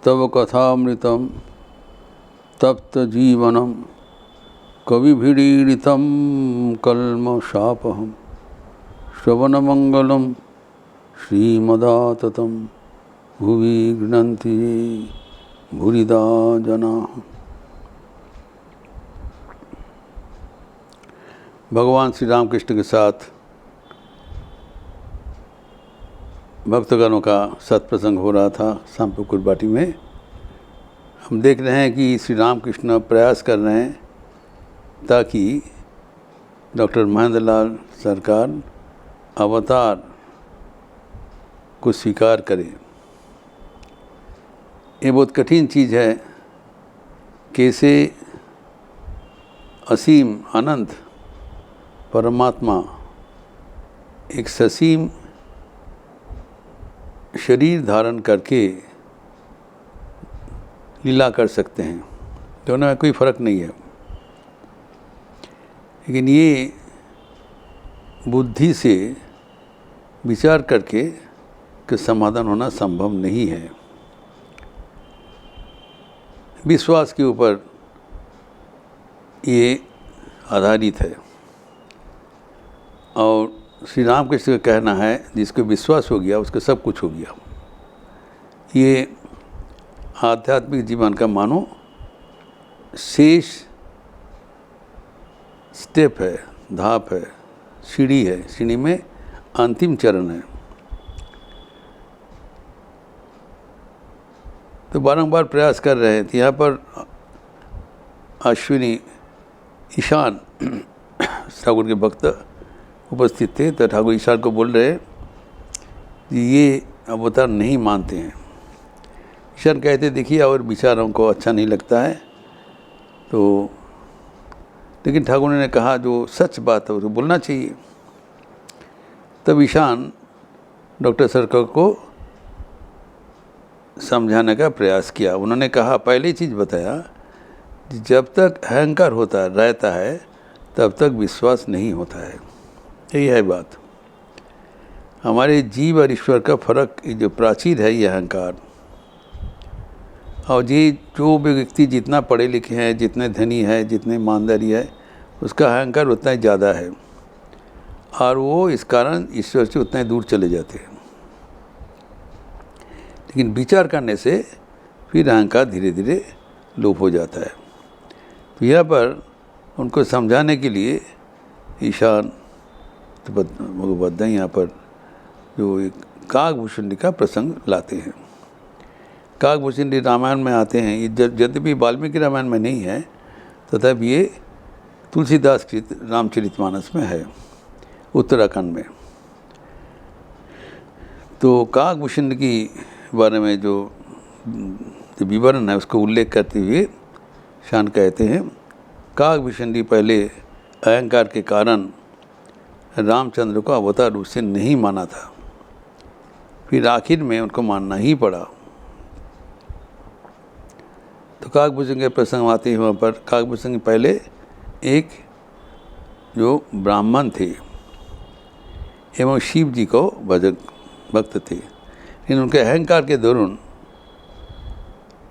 तव कथामृतं तप्तजीवनं कविभिरीडितं कल्मषापहं श्रवणमंगलं श्रीमदाततं भुवि गृह्णन्ति ये भूरिदा जनाः। भगवान श्री रामकृष्ण के साथ भक्तगणों का सत्प्रसंग हो रहा था शामपुकुर बाटी में। हम देख रहे हैं कि श्री रामकृष्ण प्रयास कर रहे हैं ताकि डॉक्टर महेंद्र लाल सरकार अवतार को स्वीकार करे। ये बहुत कठिन चीज़ है, कैसे असीम अनंत परमात्मा एक ससीम शरीर धारण करके लीला कर सकते हैं। दोनों में कोई फर्क नहीं है, लेकिन ये बुद्धि से विचार करके कि समाधान होना संभव नहीं है। विश्वास के ऊपर ये आधारित है और श्री रामकृष्ण का कहना है जिसको विश्वास हो गया उसका सब कुछ हो गया। ये आध्यात्मिक जीवन का मानो शेष स्टेप है, धाप है, सीढ़ी है, सीढ़ी में अंतिम चरण है। तो बारंबार प्रयास कर रहे थे। यहाँ पर अश्विनी ईशान ठाकुर के भक्त उपस्थित थे, तो ठाकुर ईशान को बोल रहे कि ये अवतार नहीं मानते हैं। ईशान कहते देखिए और विचारों को अच्छा नहीं लगता है, तो लेकिन ठाकुर ने कहा जो सच बात है उसको बोलना चाहिए। तब ईशान डॉक्टर सरकार को समझाने का प्रयास किया। उन्होंने कहा पहली चीज़ बताया, जब तक अहंकार होता रहता है तब तक विश्वास नहीं होता है। यही है बात। हमारे जीव और ईश्वर का फर्क जो प्राचीर है ये अहंकार। और ये जो भी व्यक्ति जितना पढ़े लिखे हैं, जितने धनी है, जितने ईमानदारी है, उसका अहंकार उतना ही ज़्यादा है और वो इस कारण ईश्वर से उतना ही दूर चले जाते हैं। लेकिन विचार करने से फिर अहंकार धीरे धीरे लोप हो जाता है। तो यहाँ पर उनको समझाने के लिए ईशान भगवद्गीता यहाँ पर जो एक काकभूषणी का प्रसंग लाते हैं। काकभूषणी रामायण में आते हैं। ये यद्यपि वाल्मीकि रामायण में नहीं है तथापि ये तुलसीदास कृत रामचरितमानस में है, उत्तराखंड में। तो काकभूषणी की बारे में जो विवरण है उसको उल्लेख करते हुए शान कहते हैं, काकभूषणी पहले अहंकार के कारण रामचंद्र को अवतार रूप से नहीं माना था, फिर आखिर में उनको मानना ही पड़ा। तो काकभूषणी के प्रसंग आते हैं। वहाँ पर काकभूषणी पहले एक जो ब्राह्मण थे एवं शिव जी को भक्त थे, लेकिन उनके अहंकार के दौरान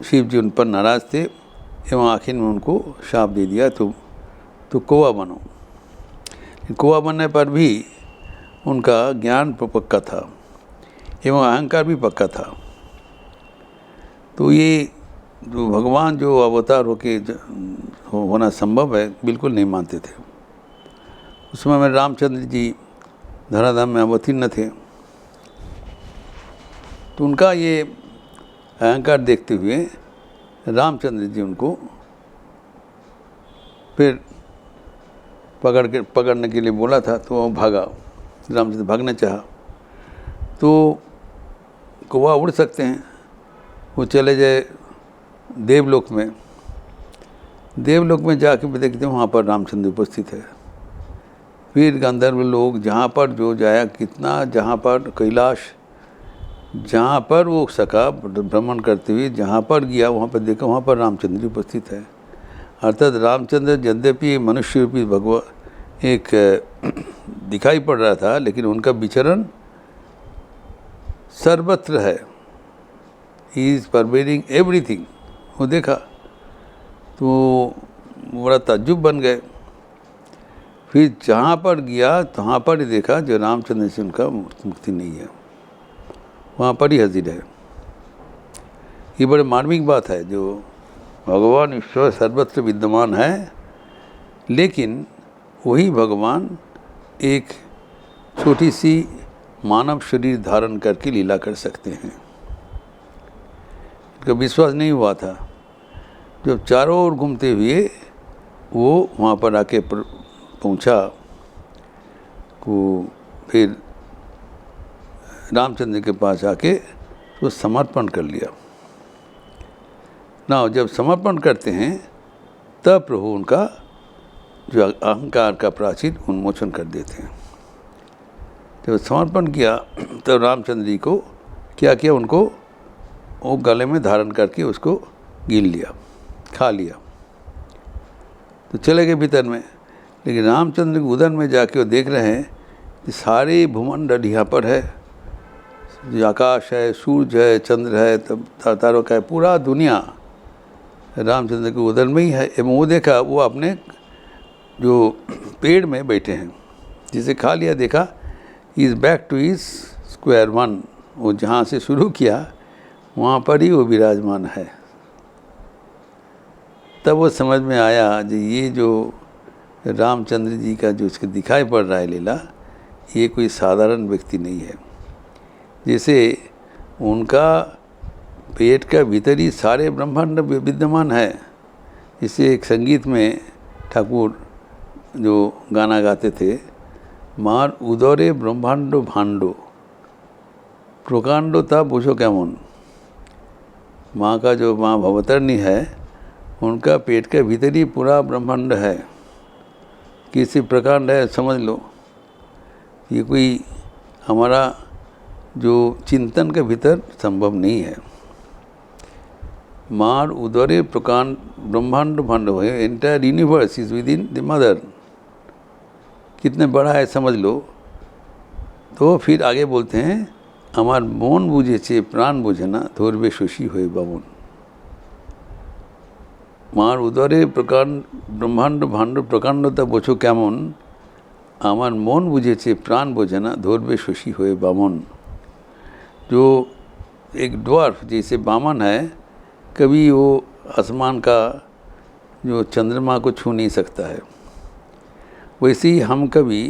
शिव जी उन पर नाराज थे एवं आखिर में उनको शाप दे दिया तो कौवा बनो। कौवा बनने पर भी उनका ज्ञान पक्का था एवं अहंकार भी पक्का था। तो ये जो भगवान जो अवतार होना संभव है बिल्कुल नहीं मानते थे। उस समय में रामचंद्र जी धराधाम में अवतीर्ण थे, तो उनका ये अहंकार देखते हुए रामचंद्र जी उनको फिर पकड़ने के लिए बोला था, तो वो भागा। रामचंद्र भागना चाहा तो कौवा उड़ सकते हैं, वो चले जाए देवलोक में। देवलोक में जाके देखते हैं वहाँ पर रामचंद्र उपस्थित है। फिर गंधर्व लोग जहाँ पर जो जाया कितना, जहाँ पर कैलाश, जहाँ पर वो सका भ्रमण करते हुए जहाँ पर गया वहाँ पर देखा वहाँ पर रामचंद्र उपस्थित है। अर्थात रामचंद्र यद्यपि मनुष्य रूपी भगवान एक दिखाई पड़ रहा था, लेकिन उनका विचरण सर्वत्र है। He is pervading everything. वो देखा तो बड़ा ताज्जुब बन गए। फिर जहाँ पर गया तहाँ पर ही देखा जो रामचंद्र से उनका मुक्ति नहीं है, वहाँ पर ही हाजिर है। ये बड़े मार्मिक बात है, जो भगवान ईश्वर सर्वत्र विद्यमान है, लेकिन वही भगवान एक छोटी सी मानव शरीर धारण करके लीला कर सकते हैं। उनका विश्वास नहीं हुआ था। जब चारों ओर घूमते हुए वो वहाँ पर आके पहुँचा, को फिर रामचंद्र के पास आके तो समर्पण कर लिया ना। जब समर्पण करते हैं तब प्रभु उनका जो अहंकार का प्राचीर उन्मोचन कर देते हैं। जब समर्पण किया तब रामचंद्र जी को क्या किया, उनको वो गले में धारण करके उसको गिन लिया, खा लिया, तो चले गए भीतर में। लेकिन रामचंद्र के उदर में जाके वो देख रहे हैं कि सारे भूमंडल यहाँ पर है, जो आकाश है, सूरज है, चंद्र है, तब तारों का है, पूरा दुनिया रामचंद्र के उदर में ही है। एवं वो देखा वो अपने जो पेड़ में बैठे हैं, जिसे खा लिया, देखा is back two is square one. वो जहाँ से शुरू किया वहाँ पर ही वो विराजमान है। तब वो समझ में आया कि ये जो रामचंद्र जी का जो इसके दिखाई पड़ रहा है लीला, ये कोई साधारण व्यक्ति नहीं है। जैसे उनका पेट का भीतर ही सारे ब्रह्मांड विद्यमान है। इसे एक संगीत में ठाकुर जो गाना गाते थे, मार उदरे ब्रह्मांड भांडो प्रकांडो था पूछो केमन। माँ का जो माँ भवतरणी है, उनका पेट के भीतर ही पूरा ब्रह्मांड है। किसी प्रकांड है, समझ लो। ये कोई हमारा जो चिंतन के भीतर संभव नहीं है। मार उदरे प्रकांड ब्रह्मांड भांड है, entire universe is with in the mother. कितने बड़ा है समझ लो। तो फिर आगे बोलते हैं, আমার মন বুঝেছে প্রাণ বোঝে না, ধরবে শশী হয়ে বামন। মার উদরে প্রকাণ্ড ব্রহ্মাণ্ড ভাণ্ড প্রকাণ্ডতা বোঝো কেমন, আমার মन বুঝেছে प्राण বোঝে না, ধরবে শশী হয়ে বামন। जो एक ड्वार्फ जैसे बामन है, कभी वो आसमान का जो चंद्रमा को छू नहीं सकता है, वैसे ही हम कभी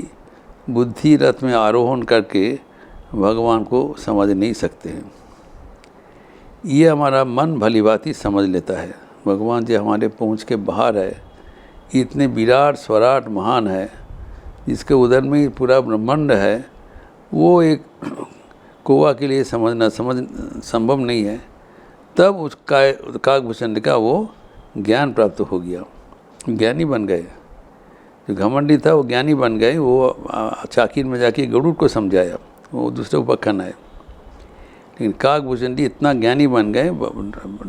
बुद्धि रथ में आरोहण करके भगवान को समझ नहीं सकते हैं। ये हमारा मन भली भांति समझ लेता है। भगवान जी हमारे पहुँच के बाहर है, इतने विराट स्वराट महान है, जिसके उदर में ही पूरा ब्रह्मांड है। वो एक कौवा के लिए समझना संभव नहीं है। तब उस काकभूषण का वो ज्ञान प्राप्त हो गया, ज्ञानी बन गए। जो घमंडी था वो ज्ञानी बन गए। वो चाकिर में जाके गरुड़ को समझाया, वो दूसरे उपखन है। लेकिन काकभूषण जी इतना ज्ञानी बन गए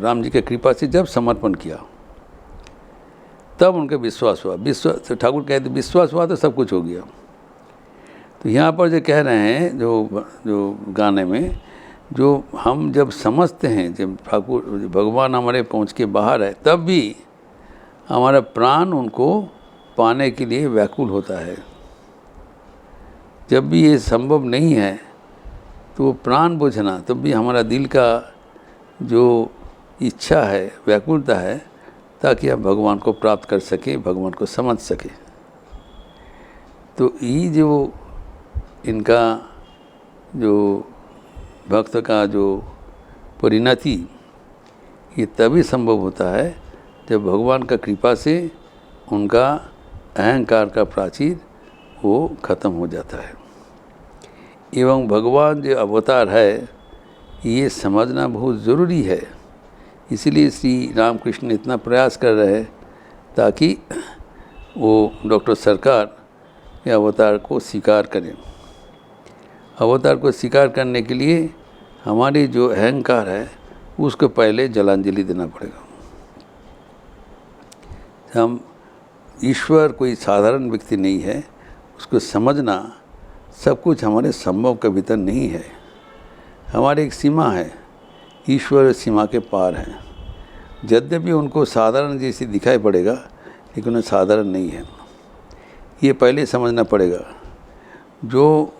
राम जी की कृपा से, जब समर्पण किया तब उनका विश्वास हुआ। विश्वास, ठाकुर कहते विश्वास हुआ तो सब कुछ हो गया। तो यहाँ पर जो कह रहे हैं, जो गाने में, जो हम जब समझते हैं, जब ठाकुर भगवान हमारे पहुँच के बाहर है, तब भी हमारा प्राण उनको पाने के लिए व्याकुल होता है। जब भी ये संभव नहीं है तो प्राण बुझना, तब भी हमारा दिल का जो इच्छा है, व्याकुलता है, ताकि हम भगवान को प्राप्त कर सके, भगवान को समझ सके। तो ये जो इनका जो भक्त का जो परिणति, ये तभी संभव होता है जब भगवान का कृपा से उनका अहंकार का प्राचीर वो खत्म हो जाता है। एवं भगवान जो अवतार है, ये समझना बहुत ज़रूरी है। इसीलिए श्री रामकृष्ण ने इतना प्रयास कर रहे हैं ताकि वो डॉक्टर सरकार ये अवतार को स्वीकार करें। अवतार को स्वीकार करने के लिए हमारी जो अहंकार है, उसको पहले जलांजलि देना पड़ेगा। हम ईश्वर कोई साधारण व्यक्ति नहीं है, उसको समझना सब कुछ हमारे संभव के भीतर नहीं है। हमारी एक सीमा है ईश्वर सीमा के पार हैं। यद्यपि उनको साधारण जैसे दिखाई पड़ेगा, लेकिन उन्हें साधारण नहीं है। ये पहले समझना पड़ेगा। जो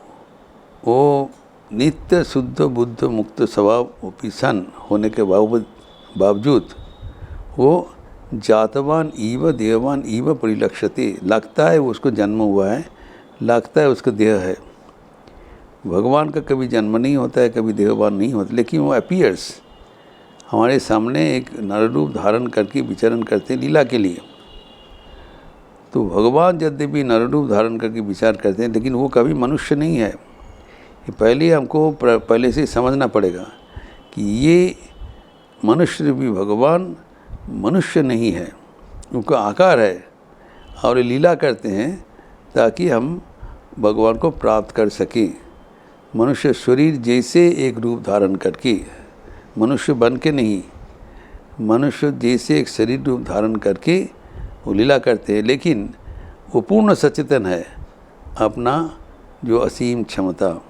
वो नित्य शुद्ध बुद्ध मुक्त स्वभाव उपीसन होने के बावजूद वो जातवान ईव देहवान ईव परिलक्षते, लगता है उसको जन्म हुआ है, लगता है उसका देह है। भगवान का कभी जन्म नहीं होता है, कभी देहवान नहीं होता, लेकिन वो अपीयर्स हमारे सामने एक नररूप धारण करके विचरण करते हैं लीला के लिए। तो भगवान यद्यपि नररूप धारण करके विचार करते हैं, लेकिन वो कभी मनुष्य नहीं है। ये पहले हमको पहले से समझना पड़ेगा कि ये मनुष्य रूपी भगवान मनुष्य नहीं है, उनका आकार है और ये लीला करते हैं ताकि हम भगवान को प्राप्त कर सकें। मनुष्य शरीर जैसे एक रूप धारण करके, मनुष्य बन के नहीं, मनुष्य जैसे एक शरीर रूप धारण करके वो लीला करते हैं, लेकिन वो पूर्ण सचेतन है। अपना जो असीम क्षमता,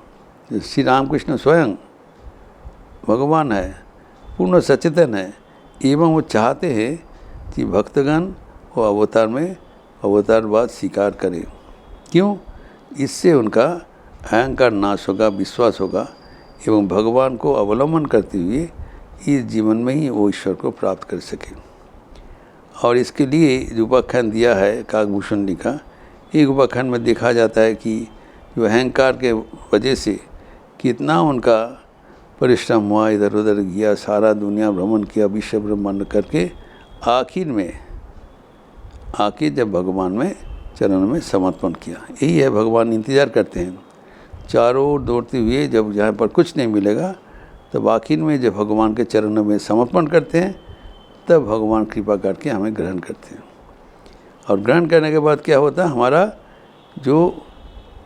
श्री रामकृष्ण स्वयं भगवान है, पूर्ण सचेतन है, एवं वो चाहते हैं कि भक्तगण वो अवतार में अवतारवाद स्वीकार करें। क्यों? इससे उनका अहंकार नाश होगा, विश्वास होगा, एवं भगवान को अवलंबन करते हुए इस जीवन में ही वो ईश्वर को प्राप्त कर सके। और इसके लिए जो उपाख्यान दिया है काकभूषण जी का, एक उपाख्यान में देखा जाता है कि जो अहंकार के वजह से कितना उनका परिश्रम हुआ, इधर उधर गया, सारा दुनिया भ्रमण किया, विश्व ब्रह्मांड करके आखिर में आके जब भगवान में चरण में समर्पण किया। यही है, भगवान इंतज़ार करते हैं चारों ओर दौड़ते हुए, जब जहाँ पर कुछ नहीं मिलेगा तब आखिर में जब भगवान के चरणों में समर्पण करते हैं, तब भगवान कृपा करके हमें ग्रहण करते हैं। और ग्रहण करने के बाद क्या होता है, हमारा जो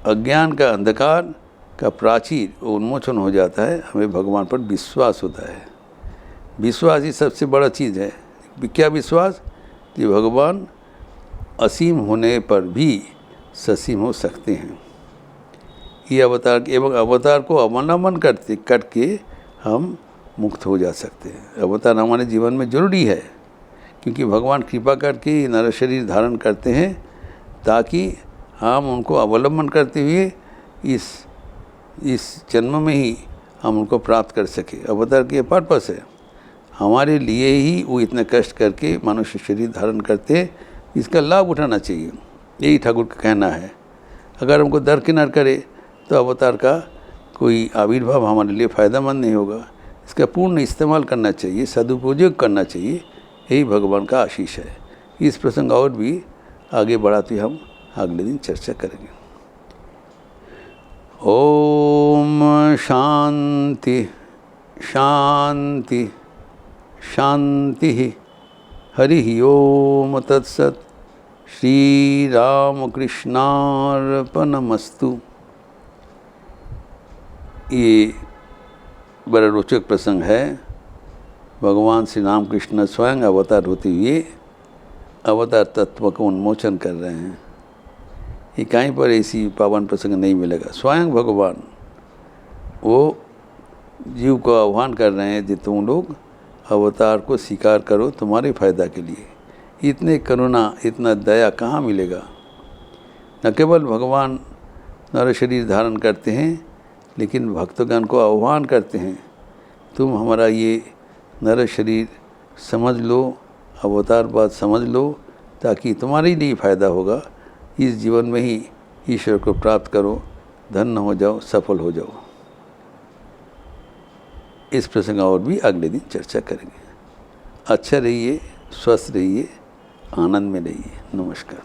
अज्ञान का अंधकार का प्राचीर उन्मोचन हो जाता है, हमें भगवान पर विश्वास होता है। विश्वास ही सबसे बड़ा चीज़ है। क्या विश्वास? कि भगवान असीम होने पर भी ससीम हो सकते हैं। ये अवतार एवं अवतार को अवलंबन करके हम मुक्त हो जा सकते हैं। अवतार हमारे जीवन में जरूरी है, क्योंकि भगवान कृपा करके नर शरीर धारण करते हैं ताकि हम उनको अवलंबन करते हुए इस जन्म में ही हम उनको प्राप्त कर सके। अवतार के पर्पस है, हमारे लिए ही वो इतने कष्ट करके मनुष्य शरीर धारण करते हैं, इसका लाभ उठाना चाहिए। यही ठाकुर का कहना है। अगर हमको दरकिनार करे तो अवतार का कोई आविर्भाव हमारे लिए फ़ायदेमंद नहीं होगा। इसका पूर्ण इस्तेमाल करना चाहिए, सदुपयोग करना चाहिए। यही भगवान का आशीष है। इस प्रसंग और भी आगे बढ़ाते हम अगले दिन चर्चा करेंगे। ओम शांति शांति शांति। हरि ओम तत्सत। श्री रामकृष्णार्पणमस्तु। ये बड़ा रोचक प्रसंग है। भगवान श्री रामकृष्ण स्वयं अवतार होते हुए अवतार तत्व को उन्मोचन कर रहे हैं। ये कहीं पर ऐसी पावन प्रसंग नहीं मिलेगा। स्वयं भगवान वो जीव को आह्वान कर रहे हैं कि तुम लोग अवतार को स्वीकार करो तुम्हारे फायदा के लिए। इतने करुणा, इतना दया कहाँ मिलेगा। न केवल भगवान नर शरीर धारण करते हैं, लेकिन भक्तगण को आह्वान करते हैं, तुम हमारा ये नर शरीर समझ लो, अवतार बात समझ लो, ताकि तुम्हारे लिए फ़ायदा होगा। इस जीवन में ही ईश्वर को प्राप्त करो, धन्य हो जाओ, सफल हो जाओ। इस प्रसंग और भी अगले दिन चर्चा करेंगे। अच्छा रहिए, स्वस्थ रहिए, आनंद में रहिए। नमस्कार।